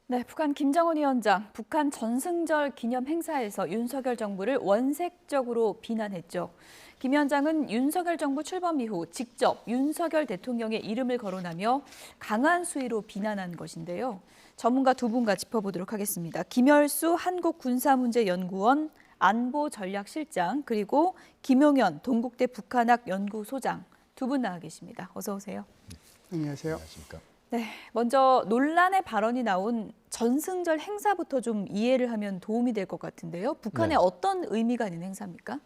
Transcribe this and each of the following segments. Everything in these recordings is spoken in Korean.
네, 북한 김정은 위원장, 북한 전승절 기념 행사에서 윤석열 정부를 원색적으로 비난했죠. 김 위원장은 윤석열 정부 출범 이후 직접 윤석열 대통령의 이름을 거론하며 강한 수위로 비난한 것인데요. 전문가 두 분과 짚어보도록 하겠습니다. 김열수 한국군사문제연구원 안보전략실장, 그리고 김용현 동국대 북한학 연구소장 두 분 나와 계십니다. 어서 오세요. 안녕하세요. 안녕하십니까. 네, 먼저 논란의 발언이 나온 전승절 행사부터 좀 이해를 하면 도움이 될 것 같은데요. 북한에 네. 어떤 의미가 있는 행사입니까?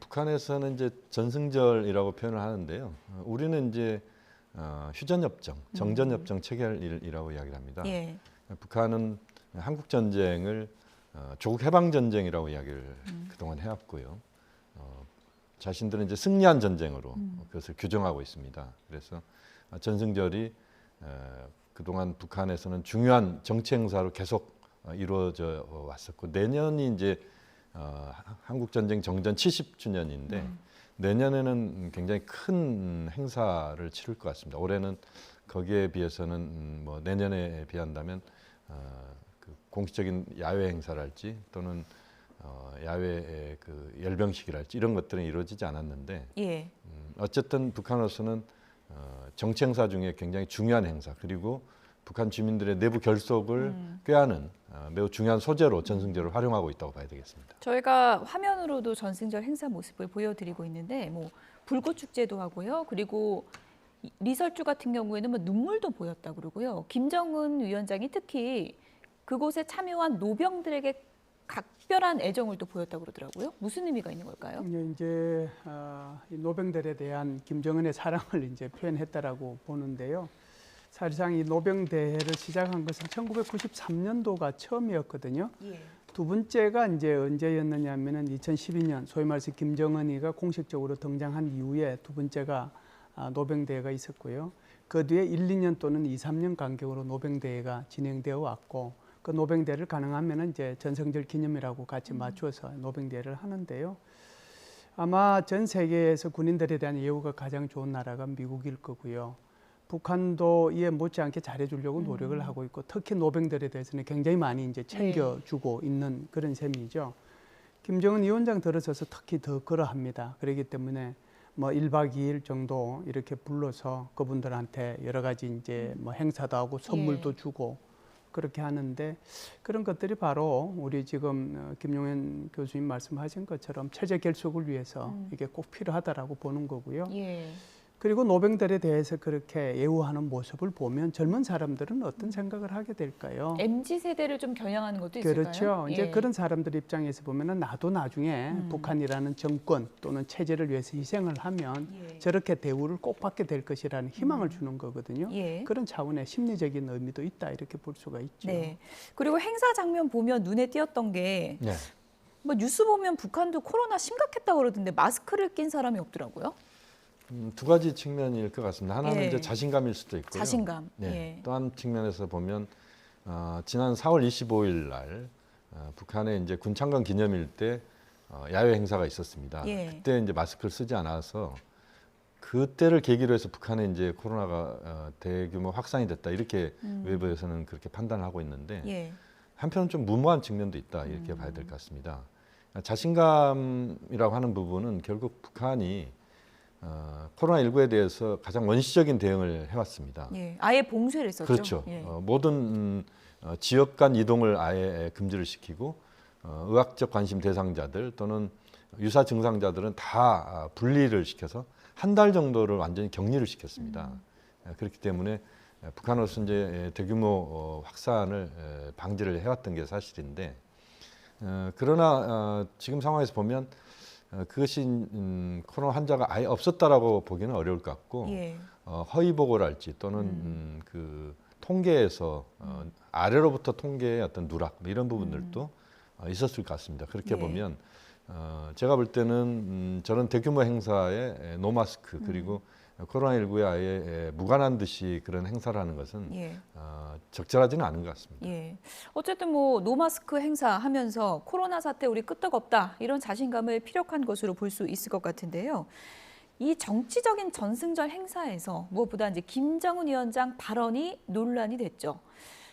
북한에서는 이제 전승절이라고 표현을 하는데요. 우리는 이제 휴전협정, 정전협정 체결일이라고 이야기를 합니다. 예. 북한은 한국 전쟁을 조국 해방 전쟁이라고 이야기를 그동안 해왔고요. 자신들은 이제 승리한 전쟁으로 그것을 규정하고 있습니다. 그래서 전승절이 그동안 북한에서는 중요한 정치 행사로 계속 이루어져 왔었고, 내년이 이제 한국 전쟁 정전 70주년인데 내년에는 굉장히 큰 행사를 치를 것 같습니다. 올해는 거기에 비해서는 뭐 내년에 비한다면 그 공식적인 야외 행사랄지 또는 야외 그 열병식이랄지 이런 것들은 이루어지지 않았는데, 예. 어쨌든 북한으로서는 정치 행사 중에 굉장히 중요한 행사, 그리고 북한 주민들의 내부 결속을 꾀하는 매우 중요한 소재로 전승절을 활용하고 있다고 봐야 되겠습니다. 저희가 화면으로도 전승절 행사 모습을 보여드리고 있는데, 뭐 불꽃 축제도 하고요. 그리고 리설주 같은 경우에는 뭐 눈물도 보였다 그러고요. 김정은 위원장이 특히 그곳에 참여한 노병들에게 각별한 애정을 또 보였다고 그러더라고요. 무슨 의미가 있는 걸까요? 이제 이 노병들에 대한 김정은의 사랑을 이제 표현했다라고 보는데요. 사실상 이 노병대회를 시작한 것은 1993년도가 처음이었거든요. 예. 두 번째가 이제 언제였느냐면은 2012년, 소위 말해서 김정은이가 공식적으로 등장한 이후에 두 번째가 노병대회가 있었고요. 그 뒤에 1, 2년 또는 2, 3년 간격으로 노병대회가 진행되어 왔고, 그 노병대회를 가능하면 이제 전승절 기념이라고 같이 맞추어서 노병대회를 하는데요. 아마 전 세계에서 군인들에 대한 예우가 가장 좋은 나라가 미국일 거고요. 북한도 이에 못지않게 잘해주려고 노력을 하고 있고, 특히 노병들에 대해서는 굉장히 많이 이제 챙겨주고 있는 그런 셈이죠. 김정은 위원장 들어서서 특히 더 그러합니다. 그렇기 때문에 뭐 1박 2일 정도 이렇게 불러서 그분들한테 여러 가지 이제 뭐 행사도 하고 선물도 주고 그렇게 하는데, 그런 것들이 바로 우리 지금 김용현 교수님 말씀하신 것처럼 체제 결속을 위해서 이게 꼭 필요하다라고 보는 거고요. 예. 그리고 노병들에 대해서 그렇게 예우하는 모습을 보면 젊은 사람들은 어떤 생각을 하게 될까요? MZ 세대를 좀 겨냥하는 것도 있을까요? 그렇죠. 이제 예. 그런 사람들 입장에서 보면은 나도 나중에 북한이라는 정권 또는 체제를 위해서 희생을 하면 저렇게 대우를 꼭 받게 될 것이라는 희망을 주는 거거든요. 예. 그런 차원의 심리적인 의미도 있다, 이렇게 볼 수가 있죠. 네. 그리고 행사 장면 보면 눈에 띄었던 게, 네. 뭐 뉴스 보면 북한도 코로나 심각했다고 그러던데 마스크를 낀 사람이 없더라고요. 두 가지 측면일 것 같습니다. 하나는 예. 이제 자신감일 수도 있고요. 자신감. 네. 예. 또 한 측면에서 보면 지난 4월 25일 날 북한의 이제 군창건 기념일 때 야외 행사가 있었습니다. 예. 그때 이제 마스크를 쓰지 않아서 그때를 계기로 해서 북한에 이제 코로나가 대규모 확산이 됐다, 이렇게 외부에서는 그렇게 판단을 하고 있는데, 예. 한편은 좀 무모한 측면도 있다, 이렇게 봐야 될 것 같습니다. 자신감이라고 하는 부분은 결국 북한이 코로나19에 대해서 가장 원시적인 대응을 해왔습니다. 예. 아예 봉쇄를 했었죠. 그렇죠. 예. 모든 지역 간 이동을 아예 금지를 시키고, 의학적 관심 대상자들 또는 유사 증상자들은 다 분리를 시켜서 한 달 정도를 완전히 격리를 시켰습니다. 그렇기 때문에 북한으로서 이제 대규모 확산을 방지를 해왔던 게 사실인데, 그러나 지금 상황에서 보면 그것이 코로나 환자가 아예 없었다라고 보기는 어려울 것 같고, 예. 허위 보고랄지 또는 그 통계에서 아래로부터 통계의 어떤 누락, 뭐 이런 부분들도 있었을 것 같습니다. 그렇게 예. 보면 제가 볼 때는 저런 대규모 행사에 노마스크 그리고 코로나19에 아예 무관한 듯이 그런 행사를 하는 것은 예. 적절하지는 않은 것 같습니다. 예. 어쨌든 뭐 노마스크 행사하면서 코로나 사태 우리 끄떡없다, 이런 자신감을 피력한 것으로 볼 수 있을 것 같은데요. 이 정치적인 전승절 행사에서 무엇보다 이제 김정은 위원장 발언이 논란이 됐죠.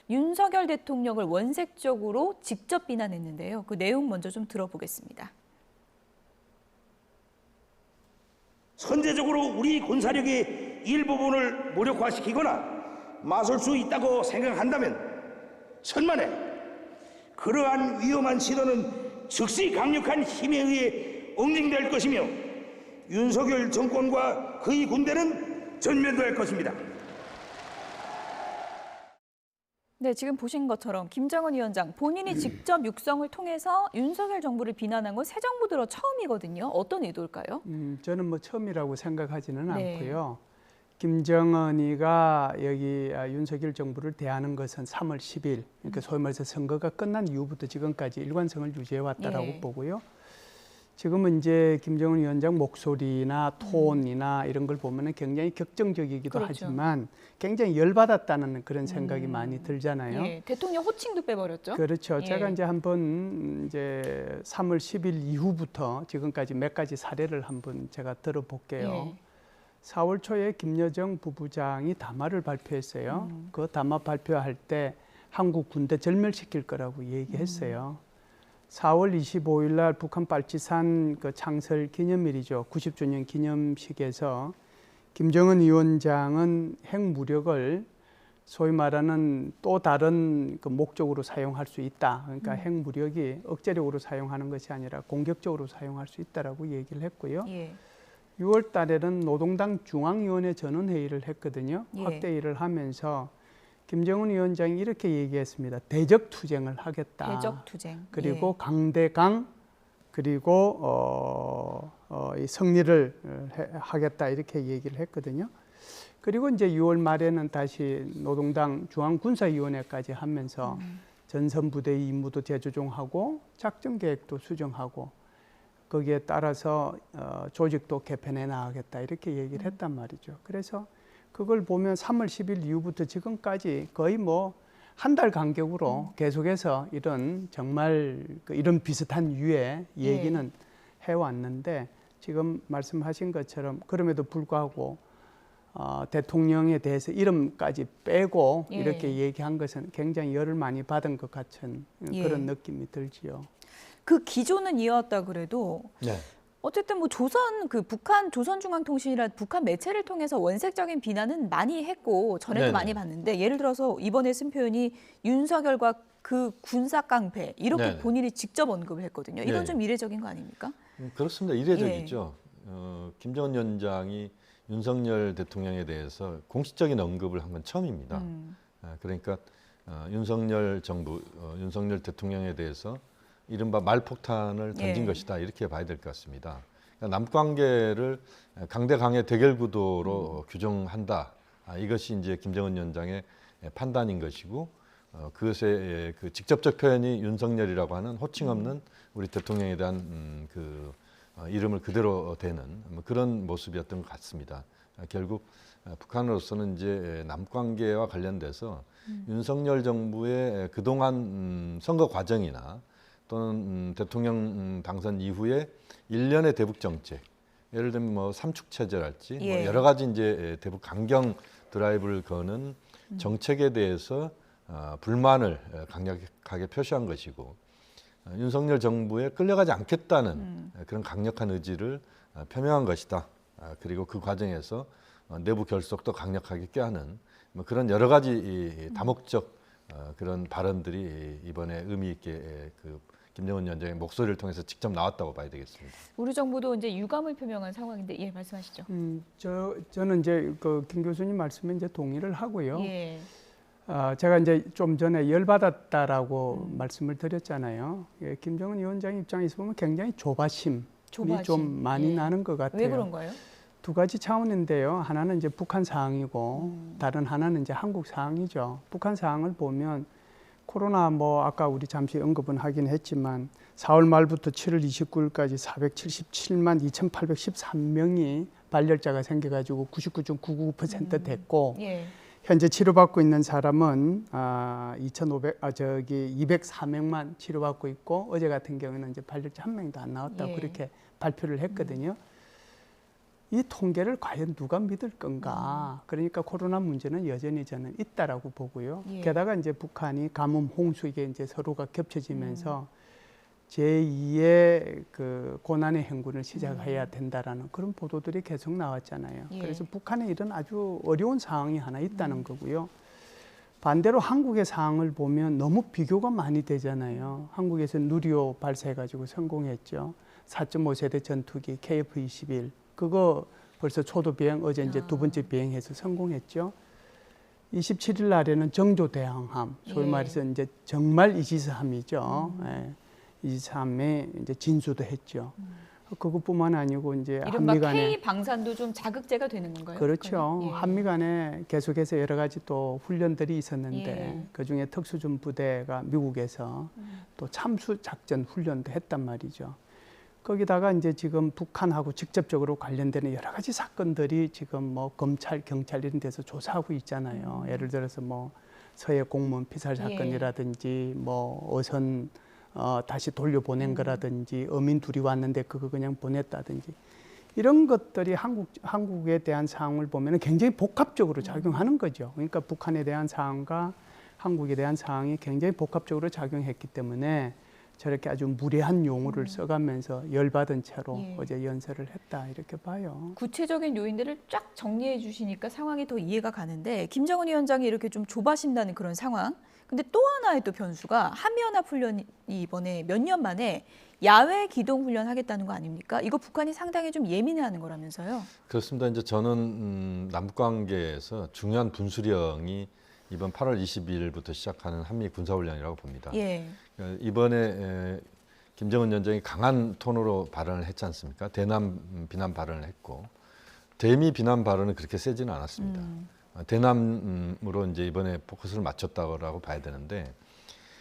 윤석열 대통령을 원색적으로 직접 비난했는데요. 그 내용 먼저 좀 들어보겠습니다. 선제적으로 우리 군사력의 일부분을 무력화시키거나 맞설 수 있다고 생각한다면 천만에 그러한 위험한 시도는 즉시 강력한 힘에 의해 응징될 것이며 윤석열 정권과 그의 군대는 전면될 것입니다. 네, 지금 보신 것처럼 김정은 위원장 본인이 직접 육성을 통해서 윤석열 정부를 비난한 건 새 정부 들어 처음이거든요. 어떤 의도일까요? 저는 뭐 처음이라고 생각하지는 네. 않고요. 김정은이가 여기 윤석열 정부를 대하는 것은 3월 10일, 그러니까 소위 말해서 선거가 끝난 이후부터 지금까지 일관성을 유지해 왔다라고 예. 보고요. 지금은 이제 김정은 위원장 목소리나 톤이나 이런 걸 보면은 굉장히 격정적이기도 그렇죠. 하지만 굉장히 열받았다는 그런 생각이 많이 들잖아요. 예, 대통령 호칭도 빼버렸죠. 그렇죠. 예. 제가 이제 한번 이제 3월 10일 이후부터 지금까지 몇 가지 사례를 한번 제가 들어볼게요. 예. 4월 초에 김여정 부부장이 담화를 발표했어요. 그 담화 발표할 때 한국 군대 절멸시킬 거라고 얘기했어요. 4월 25일 날 북한 빨치산 그 창설 기념일이죠. 90주년 기념식에서 김정은 위원장은 핵무력을 소위 말하는 또 다른 그 목적으로 사용할 수 있다. 그러니까 핵무력이 억제력으로 사용하는 것이 아니라 공격적으로 사용할 수 있다라고 얘기를 했고요. 예. 6월 달에는 노동당 중앙위원회 전원회의를 했거든요. 예. 확대회의를 하면서 김정은 위원장이 이렇게 얘기했습니다. 대적투쟁을 하겠다. 대적투쟁. 그리고 강대강 그리고 이 승리를 하겠다 이렇게 얘기를 했거든요. 그리고 이제 6월 말에는 다시 노동당 중앙군사위원회까지 하면서 전선부대의 임무도 재조정하고 작전계획도 수정하고 거기에 따라서 조직도 개편해 나가겠다 이렇게 얘기를 했단 말이죠. 그래서 그걸 보면 3월 10일 이후부터 지금까지 거의 뭐 한 달 간격으로 계속해서 이런 정말 이런 비슷한 유의 얘기는 해왔는데 지금 말씀하신 것처럼 그럼에도 불구하고 대통령에 대해서 이름까지 빼고 예. 이렇게 얘기한 것은 굉장히 열을 많이 받은 것 같은 예. 그런 느낌이 들지요. 그 기조는 이어왔다 그래도 네. 어쨌든 뭐 북한 조선중앙통신이라 북한 매체를 통해서 원색적인 비난은 많이 했고 전에도 네네. 많이 봤는데 예를 들어서 이번에 쓴 표현이 윤석열과 그 군사 깡패 이렇게 네네. 본인이 직접 언급을 했거든요. 이건 네. 좀 이례적인 거 아닙니까? 그렇습니다. 이례적이죠. 김정은 위원장이 윤석열 대통령에 대해서 공식적인 언급을 한 건 처음입니다. 그러니까 윤석열 정부, 윤석열 대통령에 대해서 이른바 말폭탄을 던진 예. 것이다 이렇게 봐야 될 것 같습니다. 그러니까 남관계를 강대강의 대결 구도로 규정한다. 이것이 이제 김정은 위원장의 판단인 것이고 그것의 그 직접적 표현이 윤석열이라고 하는 호칭 없는 우리 대통령에 대한 그 이름을 그대로 대는 뭐 그런 모습이었던 것 같습니다. 결국 북한으로서는 이제 남관계와 관련돼서 윤석열 정부의 그동안 선거 과정이나 또는 대통령 당선 이후에 일련의 대북 정책, 예를 들면 뭐 삼축 체제랄지 뭐 예. 여러 가지 이제 대북 강경 드라이브를 거는 정책에 대해서 불만을 강력하게 표시한 것이고 윤석열 정부에 끌려가지 않겠다는 그런 강력한 의지를 표명한 것이다. 그리고 그 과정에서 내부 결속도 강력하게 꾀하는 뭐 그런 여러 가지 이 다목적 그런 발언들이 이번에 의미 있게 그 김정은 위원장의 목소리를 통해서 직접 나왔다고 봐야 되겠습니다. 우리 정부도 이제 유감을 표명한 상황인데 예 말씀하시죠. 저는 이제 그 김 교수님 말씀에 이제 동의를 하고요. 예. 제가 이제 좀 전에 열받았다라고 말씀을 드렸잖아요. 예, 김정은 위원장 입장에서 보면 굉장히 조바심이 조바심. 좀 많이 예. 나는 것 같아요. 왜 그런가요? 두 가지 차원인데요. 하나는 이제 북한 상황이고 다른 하나는 이제 한국 상황이죠. 북한 상황을 보면 코로나 뭐 아까 우리 잠시 언급은 하긴 했지만 4월 말부터 7월 29일까지 477만 2,813명이 발열자가 생겨가지고 99.99% 됐고 예. 현재 치료받고 있는 사람은 204명만 치료받고 있고 어제 같은 경우는 이제 발열자 한 명도 안 나왔다고 예. 그렇게 발표를 했거든요. 이 통계를 과연 누가 믿을 건가? 그러니까 코로나 문제는 여전히 저는 있다라고 보고요. 예. 게다가 이제 북한이 가뭄, 홍수 이게 이제 서로가 겹쳐지면서 제2의 그 고난의 행군을 시작해야 된다라는 그런 보도들이 계속 나왔잖아요. 예. 그래서 북한에 이런 아주 어려운 상황이 하나 있다는 거고요. 반대로 한국의 상황을 보면 너무 비교가 많이 되잖아요. 한국에서 누리호 발사해가지고 성공했죠. 4.5세대 전투기 KF-21 그거 벌써 초도 비행 어제 이제 두 번째 비행해서 성공했죠. 27일 날에는 정조대항함 소위 예. 말해서 이제 정말 이지스함이죠. 예. 이지스함에 이제 진수도 했죠. 그것뿐만 아니고 이제 이른바 한미 간에 K 방산도 좀 자극제가 되는 건가요? 그렇죠. 예. 한미 간에 계속해서 여러 가지 또 훈련들이 있었는데 예. 그중에 특수전 부대가 미국에서 또 참수 작전 훈련도 했단 말이죠. 거기다가 이제 지금 북한하고 직접적으로 관련되는 여러 가지 사건들이 지금 뭐 검찰, 경찰 이런 데서 조사하고 있잖아요. 예를 들어서 뭐 서해 공무원 피살 사건이라든지 뭐 어선 다시 돌려보낸 거라든지 어민 둘이 왔는데 그거 그냥 보냈다든지 이런 것들이 한국에 대한 상황을 보면 굉장히 복합적으로 작용하는 거죠. 그러니까 북한에 대한 상황과 한국에 대한 상황이 굉장히 복합적으로 작용했기 때문에 저렇게 아주 무례한 용어를 써가면서 열받은 채로 예. 어제 연설을 했다 이렇게 봐요. 구체적인 요인들을 쫙 정리해 주시니까 상황이 더 이해가 가는데 김정은 위원장이 이렇게 좀 조바심 나는 그런 상황. 근데 또 하나의 또 변수가 한미연합훈련이 이번에 몇 년 만에 야외 기동 훈련 하겠다는 거 아닙니까? 이거 북한이 상당히 좀 예민해하는 거라면서요? 그렇습니다. 이제 저는 남북 관계에서 중요한 분수령이 이번 8월 22일부터 시작하는 한미 군사훈련이라고 봅니다. 예. 그러니까 이번에 김정은 위원장이 강한 톤으로 발언을 했지 않습니까? 대남 비난 발언을 했고 대미 비난 발언은 그렇게 세지는 않았습니다. 대남으로 이제 이번에 포커스를 맞췄다고 봐야 되는데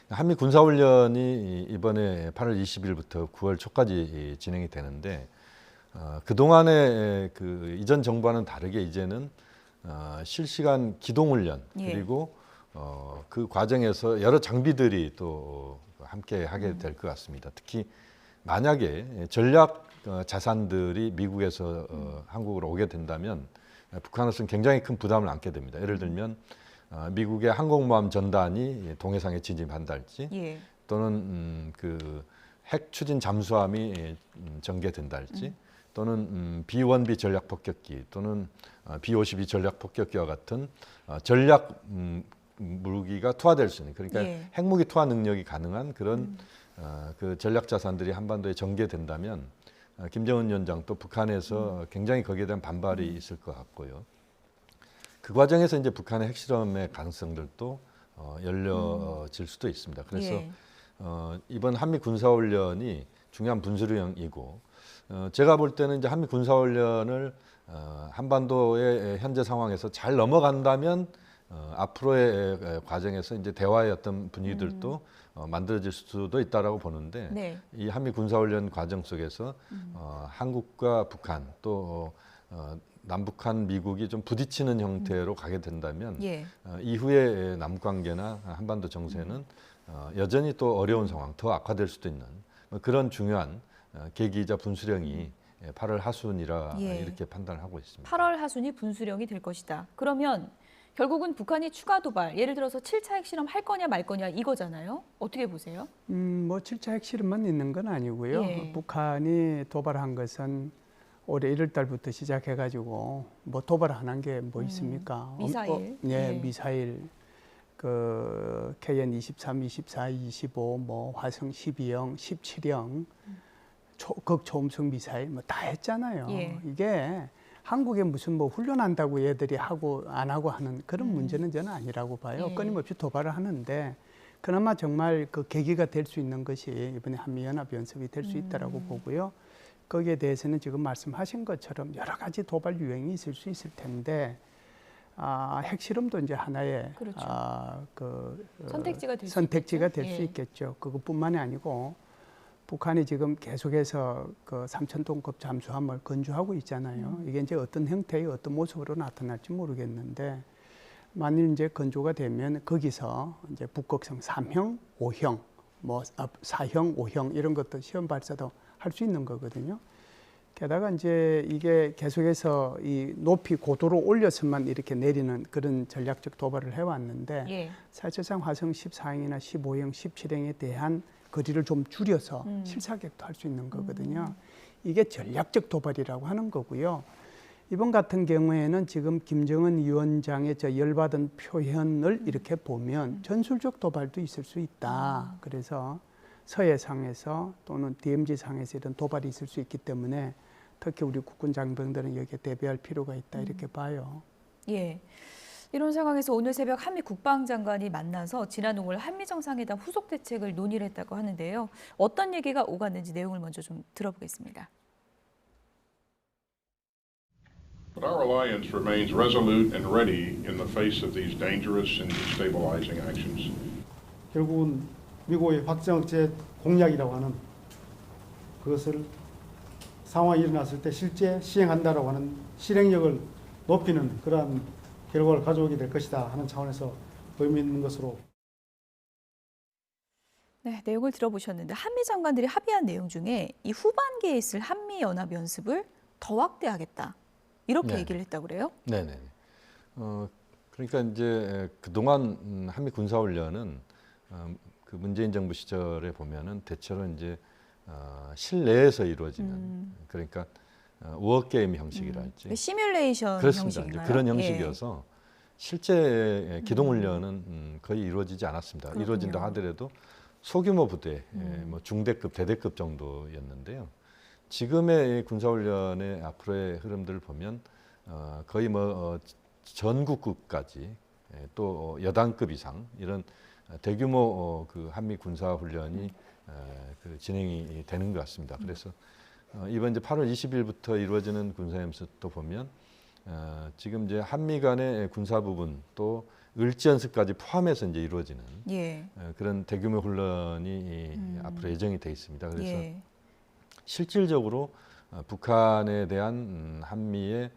한미 군사훈련이 이번에 8월 20일부터 9월 초까지 진행이 되는데 그 동안에 그 이전 정부와는 다르게 이제는 실시간 기동훈련 예. 그리고 그 과정에서 여러 장비들이 또 함께 하게 될 것 같습니다. 특히 만약에 전략 자산들이 미국에서 한국으로 오게 된다면 북한으로서는 굉장히 큰 부담을 안게 됩니다. 예를 들면 미국의 항공모함 전단이 동해상에 진입한달지 예. 또는 그 핵 추진 잠수함이 전개된달지 또는 B-1B 전략 폭격기 또는 B-52 전략 폭격기와 같은 전략 무기가 투하될 수 있는 그러니까 예. 핵무기 투하 능력이 가능한 그런 그 전략 자산들이 한반도에 전개된다면 김정은 위원장 또 북한에서 굉장히 거기에 대한 반발이 있을 것 같고요. 그 과정에서 이제 북한의 핵실험의 가능성들도 열려질 수도 있습니다. 그래서 예. 이번 한미 군사훈련이 중요한 분수령이고 제가 볼 때는 이제 한미 군사훈련을 한반도의 현재 상황에서 잘 넘어간다면 앞으로의 과정에서 이제 대화의 어떤 분위기들도 만들어질 수도 있다라고 보는데 네. 이 한미 군사훈련 과정 속에서 한국과 북한 또 남북한 미국이 좀 부딪히는 형태로 가게 된다면 예. 이후에 남북 관계나 한반도 정세는 여전히 또 어려운 상황, 더 악화될 수도 있는 그런 중요한 계기이자 분수령이 8월 하순이라 예. 이렇게 판단을 하고 있습니다. 8월 하순이 분수령이 될 것이다. 그러면 결국은 북한이 추가 도발, 예를 들어서 7차 핵실험 할 거냐 말 거냐 이거잖아요. 어떻게 보세요? 뭐 7차 핵실험만 있는 건 아니고요. 예. 북한이 도발한 것은 올해 1월 달부터 시작해가지고 뭐 도발 안 한 게 뭐 있습니까? 미사일. 예, 예. 미사일 그 KN 23, 24, 25, 뭐 화성 12형, 17형, 극초음속 미사일 뭐 다 했잖아요. 예. 이게 한국에 무슨 뭐 훈련한다고 얘들이 하고 안 하고 하는 그런 문제는 저는 아니라고 봐요. 예. 끊임없이 도발을 하는데 그나마 정말 그 계기가 될 수 있는 것이 이번에 한미연합연습이 될 수 있다라고 보고요. 거기에 대해서는 지금 말씀하신 것처럼 여러 가지 도발 유행이 있을 수 있을 텐데 핵실험도 이제 하나의 그렇죠. 선택지가 될 수 선택지가 될 수 될 수 있겠죠? 예. 있겠죠. 그것뿐만이 아니고 북한이 지금 계속해서 그 3,000톤급 잠수함을 건조하고 있잖아요. 이게 이제 어떤 형태의 어떤 모습으로 나타날지 모르겠는데 만일 이제 건조가 되면 거기서 이제 북극성 3형, 5형, 뭐 4형, 5형 이런 것도 시험 발사도 할 수 있는 거거든요. 게다가 이제 이게 계속해서 이 높이 고도로 올려서만 이렇게 내리는 그런 전략적 도발을 해왔는데 예. 사실상 화성 14형이나 15형, 17형에 대한 거리를 좀 줄여서 실사격도 할 수 있는 거거든요. 이게 전략적 도발이라고 하는 거고요. 이번 같은 경우에는 지금 김정은 위원장의 저 열받은 표현을 이렇게 보면 전술적 도발도 있을 수 있다. 그래서 서해상에서 또는 DMZ상에서 이런 도발이 있을 수 있기 때문에 특히 우리 국군 장병들은 여기에 대비할 필요가 있다 이렇게 봐요. 예. 이런 상황에서 오늘 새벽 한미 국방장관이 만나서 지난 5월 한미 정상회담 후속 대책을 논의를 했다고 하는데요. 어떤 얘기가 오갔는지 내용을 먼저 좀 들어보겠습니다. But our alliance remains resolute and ready in the face of these dangerous and destabilizing actions. 결국은 미국의 확정제 공약이라고 하는 그것을 상황이 일어났을 때 실제 시행한다라고 하는 실행력을 높이는 그러한 결과를 가져오게 될 것이다 하는 차원에서 의미 있는 것으로. 네, 내용을 들어보셨는데 한미 장관들이 합의한 내용 중에 이 후반기에 있을 한미 연합 연습을 더 확대하겠다 이렇게 네. 얘기를 했다고 그래요? 네네. 그러니까 이제 그동안 한미 군사훈련은 그 문재인 정부 시절에 보면은 대체로 이제 실내에서 이루어지는 그러니까 워게임 형식이랄지 시뮬레이션 그렇습니다. 형식인가요? 이제 그런 예. 형식이어서 실제 기동훈련은 거의 이루어지지 않았습니다. 그렇군요. 이루어진다 하더라도 소규모 부대, 뭐 중대급, 대대급 정도였는데요. 지금의 군사훈련의 앞으로의 흐름들을 보면 거의 뭐 전국급까지 또 여단급 이상 이런 대규모 그 한미 군사훈련이 그 진행이 되는 것 같습니다. 그래서 이번 이제 8월 20일부터 이루어지는 군사연습도 보면 지금 이제 한미 간의 군사 부분 또 을지 연습까지 포함해서 이제 이루어지는 예. 그런 대규모 훈련이 앞으로 예정이 돼 있습니다. 그래서 예. 실질적으로 북한에 대한 한미의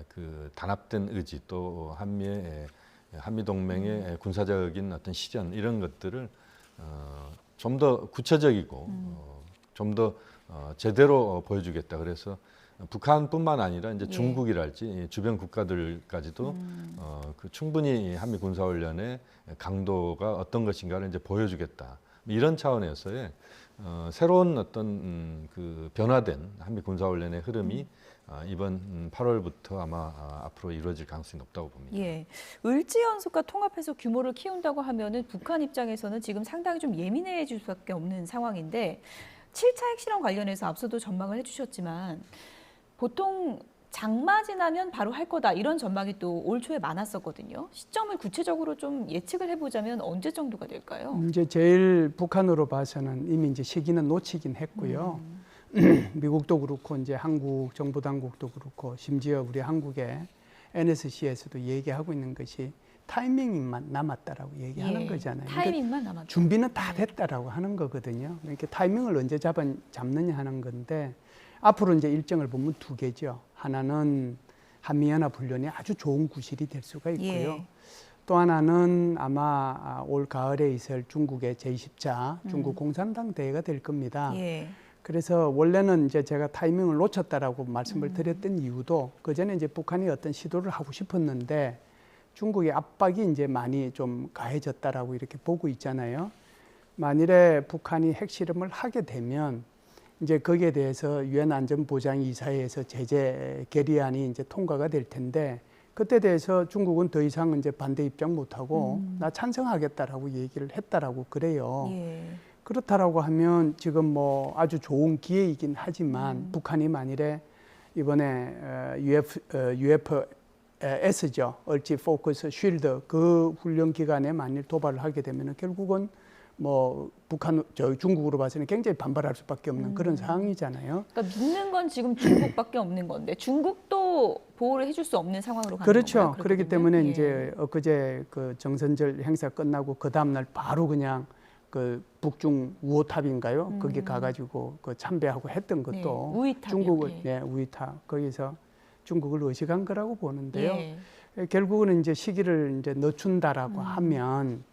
그 단합된 의지 또 한미 동맹의 군사적인 어떤 실현 이런 것들을 좀 더 구체적이고 좀 더 제대로 보여주겠다. 그래서 북한뿐만 아니라 이제 예. 중국이랄지 주변 국가들까지도 그 충분히 한미 군사훈련의 강도가 어떤 것인가를 이제 보여주겠다. 이런 차원에서의 새로운 어떤 그 변화된 한미 군사훈련의 흐름이 이번 8월부터 아마 앞으로 이루어질 가능성이 높다고 봅니다. 예. 을지 연습과 통합해서 규모를 키운다고 하면은 북한 입장에서는 지금 상당히 좀 예민해질 수밖에 없는 상황인데 7차 핵실험 관련해서 앞서도 전망을 해주셨지만 보통 장마 지나면 바로 할 거다 이런 전망이 또 올 초에 많았었거든요. 시점을 구체적으로 좀 예측을 해보자면 언제 정도가 될까요? 이제 제일 북한으로 봐서는 이미 이제 시기는 놓치긴 했고요. 미국도 그렇고 이제 한국 정부 당국도 그렇고 심지어 우리 한국의 NSC에서도 얘기하고 있는 것이 타이밍만 남았다라고 얘기하는 예, 거잖아요. 타이밍만 남았다. 준비는 다 됐다라고 하는 거거든요. 그러니까 타이밍을 언제 잡느냐 하는 건데 앞으로 이제 일정을 보면 두 개죠. 하나는 한미연합훈련이 아주 좋은 구실이 될 수가 있고요. 예. 또 하나는 아마 올 가을에 있을 중국의 제20차 중국 공산당 대회가 될 겁니다. 예. 그래서 원래는 이제 제가 타이밍을 놓쳤다라고 말씀을 드렸던 이유도 그 전에 이제 북한이 어떤 시도를 하고 싶었는데 중국의 압박이 이제 많이 좀 가해졌다라고 이렇게 보고 있잖아요. 만일에 북한이 핵실험을 하게 되면 이제 거기에 대해서 유엔 안전보장이사회에서 제재 결의안이 이제 통과가 될 텐데 그때 대해서 중국은 더 이상 이제 반대 입장 못하고 나 찬성하겠다라고 얘기를 했다라고 그래요. 예. 그렇다라고 하면 지금 뭐 아주 좋은 기회이긴 하지만 북한이 만일에 이번에 UFS죠, 얼지 포커스 쉴드 그 훈련 기간에 만일 도발을 하게 되면 결국은 뭐 중국으로 봐서는 굉장히 반발할 수밖에 없는 그런 상황이잖아요. 그러니까 믿는 건 지금 중국밖에 없는 건데 중국도 보호를 해줄 수 없는 상황으로 가는 그렇죠. 건가요? 그렇기 그렇거든요. 때문에 예. 이제 엊그제 그 정선절 행사 끝나고 그 다음 날 바로 그냥 그 북중 우호탑인가요? 거기 가가지고 그 참배하고 했던 것도 네, 우이탑이요. 중국을 예. 우이탑 거기서 중국을 의식한 거라고 보는데요. 예. 결국은 이제 시기를 이제 늦춘다라고 하면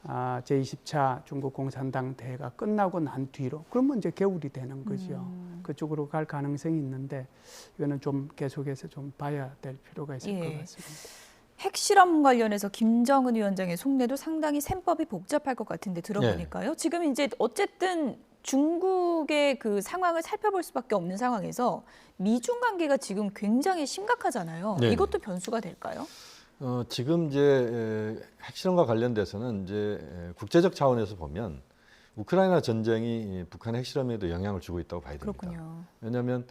제20차 중국 공산당 대회가 끝나고 난 뒤로 그러면 이제 겨울이 되는 거죠. 그쪽으로 갈 가능성이 있는데 이거는 좀 계속해서 좀 봐야 될 필요가 있을 것 같습니다. 핵실험 관련해서 김정은 위원장의 속내도 상당히 셈법이 복잡할 것 같은데 들어보니까요. 지금 이제 어쨌든 중국의 그 상황을 살펴볼 수밖에 없는 상황에서 미중 관계가 지금 굉장히 심각하잖아요. 네. 이것도 변수가 될까요? 지금 이제 핵실험과 관련돼서는 이제 국제적 차원에서 보면 우크라이나 전쟁이 북한의 핵실험에도 영향을 주고 있다고 봐야 됩니다. 그렇군요. 왜냐하면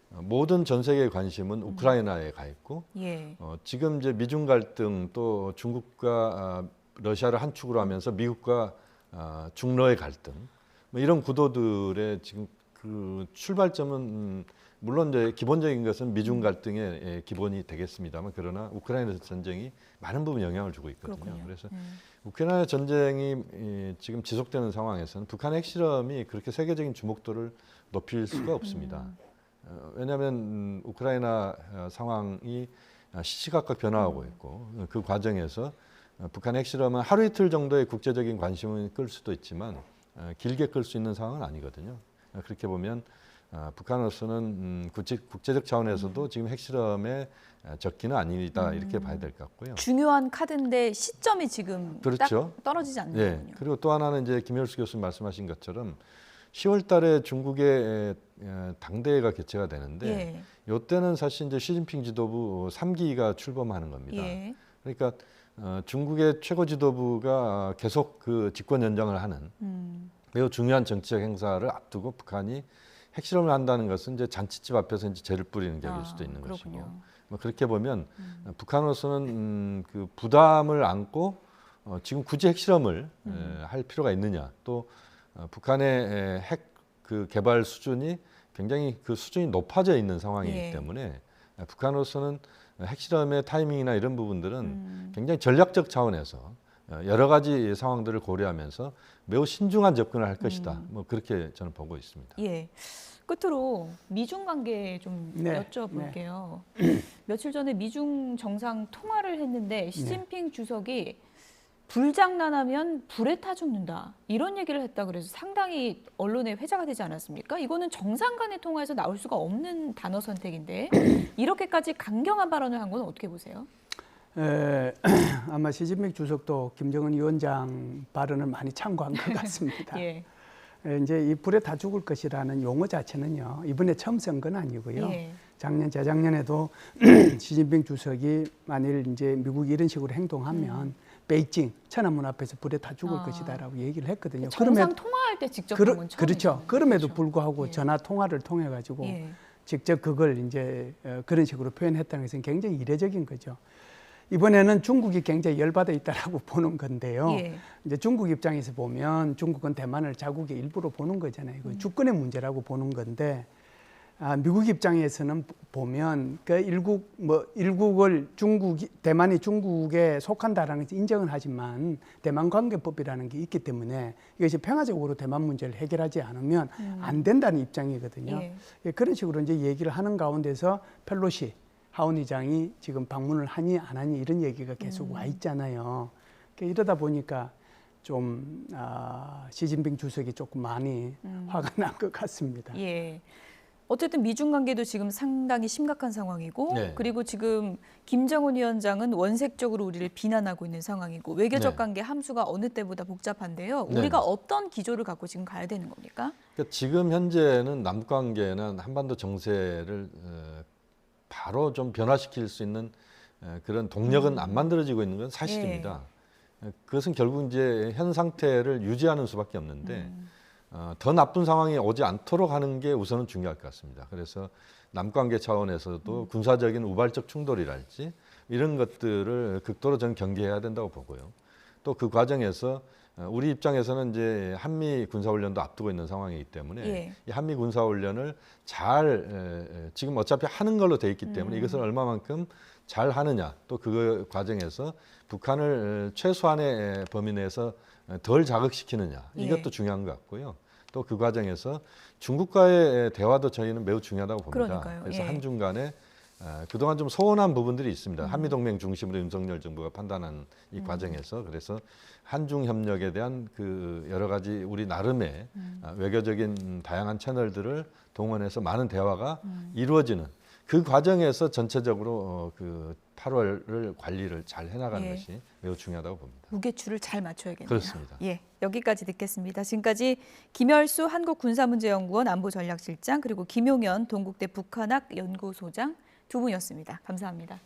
모든 전 세계의 관심은 우크라이나에 가 있고 예. 지금 이제 미중 갈등 또 중국과 러시아를 한 축으로 하면서 미국과 중러의 갈등 뭐 이런 구도들의 지금 그 출발점은 물론 이제 기본적인 것은 미중 갈등의 기본이 되겠습니다만 그러나 우크라이나 전쟁이 많은 부분 영향을 주고 있거든요. 그렇군요. 그래서 우크라이나 전쟁이 지금 지속되는 상황에서는 북한의 핵실험이 그렇게 세계적인 주목도를 높일 수가 없습니다. 왜냐하면 우크라이나 상황이 시시각각 변화하고 있고 그 과정에서 북한의 핵실험은 하루 이틀 정도의 국제적인 관심을 끌 수도 있지만 길게 끌 수 있는 상황은 아니거든요. 그렇게 보면 북한으로서는 국제적 차원에서도 지금 핵실험의 적기는 아니다 이렇게 봐야 될 것 같고요. 중요한 카드인데 시점이 지금 그렇죠. 딱 떨어지지 예. 않는군요. 그리고 또 하나는 이제 김열수 교수님 말씀하신 것처럼 10월달에 중국의 당대회가 개최가 되는데 이때는 사실 이제 시진핑 지도부 3기가 출범하는 겁니다. 예. 그러니까 중국의 최고 지도부가 계속 그 집권 연장을 하는 매우 중요한 정치적 행사를 앞두고 북한이 핵실험을 한다는 것은 이제 잔치집 앞에서 이제 재를 뿌리는 격일 수도 있는 그렇군요. 것이고 뭐 그렇게 보면 북한으로서는 그 부담을 안고 지금 굳이 핵실험을 할 필요가 있느냐 또 북한의 핵 그 개발 수준이 굉장히 그 수준이 높아져 있는 상황이기 때문에 북한으로서는 핵실험의 타이밍이나 이런 부분들은 굉장히 전략적 차원에서 여러 가지 상황들을 고려하면서 매우 신중한 접근을 할 것이다. 뭐 그렇게 저는 보고 있습니다. 예. 끝으로 미중 관계 좀 여쭤볼게요. 며칠 전에 미중 정상 통화를 했는데 시진핑 주석이 불장난하면 불에 타 죽는다 이런 얘기를 했다 그래서 상당히 언론에 회자가 되지 않았습니까? 이거는 정상 간의 통화에서 나올 수가 없는 단어 선택인데 이렇게까지 강경한 발언을 한 건 어떻게 보세요? 아마 시진핑 주석도 김정은 위원장 발언을 많이 참고한 것 같습니다. 예. 이제 이 불에 다 죽을 것이라는 용어 자체는요 이번에 처음 쓴 건 아니고요. 작년 재작년에도 시진핑 주석이 만일 이제 미국이 이런 식으로 행동하면 베이징 천안문 앞에서 불에 다 죽을 것이다라고 얘기를 했거든요. 정상 통화할 때 직접 한 건 처음이죠. 그렇죠. 그럼에도 불구하고 전화 통화를 통해 가지고 직접 그걸 이제 그런 식으로 표현했다는 것은 굉장히 이례적인 거죠. 이번에는 중국이 굉장히 열받아 있다라고 보는 건데요. 이제 중국 입장에서 보면 중국은 대만을 자국의 일부로 보는 거잖아요. 이건 주권의 문제라고 보는 건데 미국 입장에서는 보면 그 일국을 대만이 중국에 속한다라는 것을 인정은 하지만 대만 관계법이라는 게 있기 때문에 이것이 평화적으로 대만 문제를 해결하지 않으면 안 된다는 입장이거든요. 그런 식으로 이제 얘기를 하는 가운데서 펠로시 하원 의장이 지금 방문을 하니 안 하니 이런 얘기가 계속 와 있잖아요. 이러다 보니까 좀 시진핑 주석이 조금 많이 화가 난 것 같습니다. 예. 어쨌든 미중 관계도 지금 상당히 심각한 상황이고 그리고 지금 김정은 위원장은 원색적으로 우리를 비난하고 있는 상황이고 외교적 관계 함수가 어느 때보다 복잡한데요. 우리가 어떤 기조를 갖고 지금 가야 되는 겁니까? 그러니까 지금 현재는 남북 관계는 한반도 정세를 바로 좀 변화시킬 수 있는 그런 동력은 안 만들어지고 있는 건 사실입니다. 그것은 결국 이제 현 상태를 유지하는 수밖에 없는데 더 나쁜 상황이 오지 않도록 하는 게 우선은 중요할 것 같습니다. 그래서 남관계 차원에서도 군사적인 우발적 충돌이랄지 이런 것들을 극도로 저는 경계해야 된다고 보고요. 또 그 과정에서 우리 입장에서는 이제 한미 군사훈련도 앞두고 있는 상황이기 때문에 이 한미 군사훈련을 잘 지금 어차피 하는 걸로 돼 있기 때문에 이것을 얼마만큼 잘 하느냐 또 그 과정에서 북한을 최소한의 범위 내에서 덜 자극시키느냐 이것도 중요한 것 같고요. 또 그 과정에서 중국과의 대화도 저희는 매우 중요하다고 봅니다. 그러니까요. 그래서 한중 간에 그동안 좀 소원한 부분들이 있습니다. 한미동맹 중심으로 윤석열 정부가 판단한 이 과정에서 그래서 한중 협력에 대한 그 여러 가지 우리 나름의 외교적인 다양한 채널들을 동원해서 많은 대화가 이루어지는 그 과정에서 전체적으로 그 8월을 관리를 잘 해나가는 예. 것이 매우 중요하다고 봅니다. 무게추를 잘 맞춰야겠네요. 그렇습니다. 예, 여기까지 듣겠습니다. 지금까지 김열수 한국군사문제연구원 안보전략실장 그리고 김용현 동국대 북한학 연구소장 두 분이었습니다. 감사합니다.